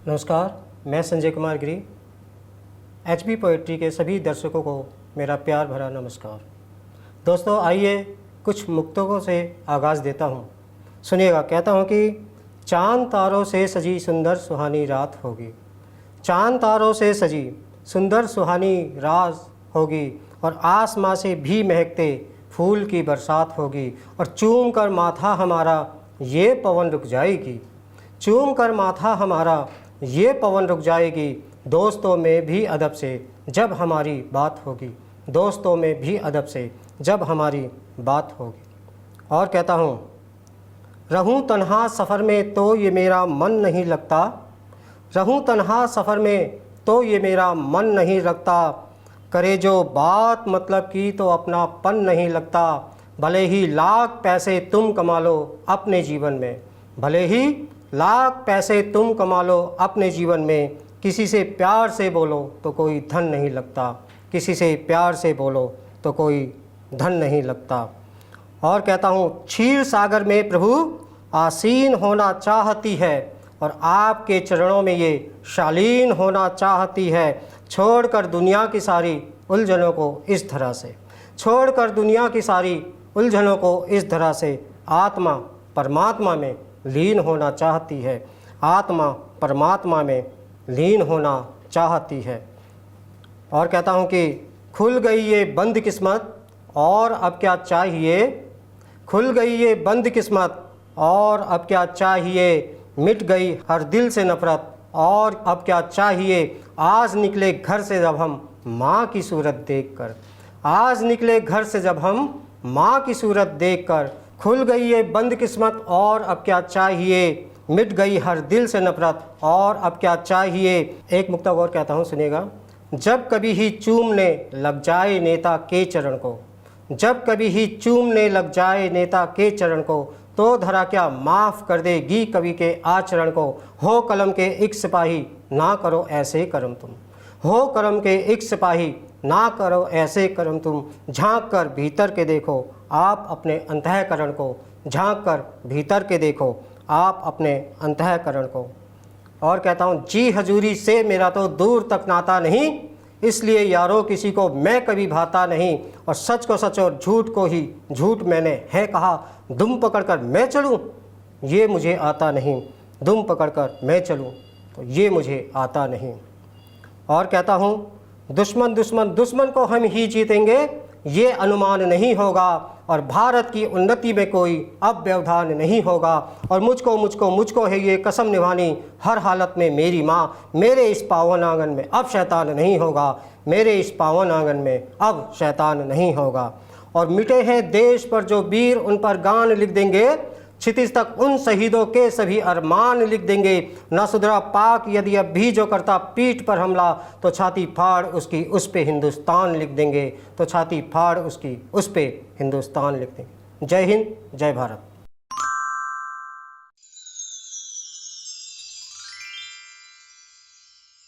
नमस्कार, मैं Sanjay Kumar Giri. HB poetry के सभी दर्शकों को मेरा प्यार भरा नमस्कार। दोस्तों, आइए कुछ मुक्तकों से आगाज़ देता हूँ। सुनिएगा। कहता हूँ कि चाँद तारों से सजी सुंदर सुहानी रात होगी, चाँद तारों से सजी सुंदर सुहानी रात होगी, और आसमां से भी महकते फूल की बरसात होगी, और चूम कर माथा हमारा ये पवन रुक जाएगी, चूम कर माथा हमारा ये पवन रुक जाएगी। दोस्तों में भी अदब से जब हमारी बात होगी, दोस्तों में भी अदब से जब हमारी बात होगी। और कहता हूँ, रहूँ तन्हा सफ़र में तो ये मेरा मन नहीं लगता, रहूँ तन्हा सफ़र में तो ये मेरा मन नहीं लगता, करे जो बात मतलब की तो अपनापन नहीं लगता। भले ही लाख पैसे तुम कमा लो अपने जीवन में, भले ही लाख पैसे तुम कमा लो अपने जीवन में, किसी से प्यार से बोलो तो कोई धन नहीं लगता, किसी से प्यार से बोलो तो कोई धन नहीं लगता। और कहता हूँ, क्षीर सागर में प्रभु आसीन होना चाहती है, और आपके चरणों में ये शालीन होना चाहती है। छोड़कर दुनिया की सारी उलझनों को इस धरा से, छोड़कर दुनिया की सारी उलझनों को इस धरा से, आत्मा परमात्मा में लीन होना चाहती है, आत्मा परमात्मा में लीन होना चाहती है। और कहता हूँ कि खुल गई ये बंद किस्मत और अब क्या चाहिए, खुल गई ये बंद किस्मत और अब क्या चाहिए, मिट गई हर दिल से नफ़रत और अब क्या चाहिए। आज निकले घर से जब हम माँ की सूरत देखकर, आज निकले घर से जब हम माँ की सूरत देखकर, खुल गई ये बंद किस्मत और अब क्या चाहिए, मिट गई हर दिल से नफ़रत और अब क्या चाहिए। एक मुक्तक और कहता हूँ, सुनिएगा। जब कभी ही चूमने लग जाए नेता के चरण को, जब कभी ही चूमने लग जाए नेता के चरण को, तो धरा क्या माफ़ कर देगी कवि के आचरण को। हो कलम के एक सिपाही ना करो ऐसे करम तुम, हो करम के एक सिपाही ना करो ऐसे करम तुम। झांक कर भीतर के देखो आप अपने अंतःकरण को, झांक कर भीतर के देखो आप अपने अंतःकरण को। और कहता हूँ, जी हजूरी से मेरा तो दूर तक नाता नहीं, इसलिए यारों किसी को मैं कभी भाता नहीं। और सच को सच और झूठ को ही झूठ मैंने है कहा, दुम पकड़कर मैं चलूँ ये मुझे आता नहीं, दुम पकड़कर मैं चलूँ तो ये मुझे आता नहीं। और कहता हूँ, दुश्मन दुश्मन दुश्मन को हम ही जीतेंगे ये अनुमान नहीं होगा, और भारत की उन्नति में कोई अब व्यवधान नहीं होगा। और मुझको है ये कसम निभानी हर हालत में मेरी माँ, मेरे इस पावन आंगन में अब शैतान नहीं होगा, मेरे इस पावन आंगन में अब शैतान नहीं होगा। और मिटे हैं देश पर जो वीर उन पर गान लिख देंगे, क्षितिज तक उन शहीदों के सभी अरमान लिख देंगे। न सुधरा पाक यदि अब भी जो करता पीठ पर हमला, तो छाती फाड़ उसकी उस पे हिंदुस्तान लिख देंगे, तो छाती फाड़ उसकी उस पे हिंदुस्तान लिख देंगे। जय हिंद, जय भारत।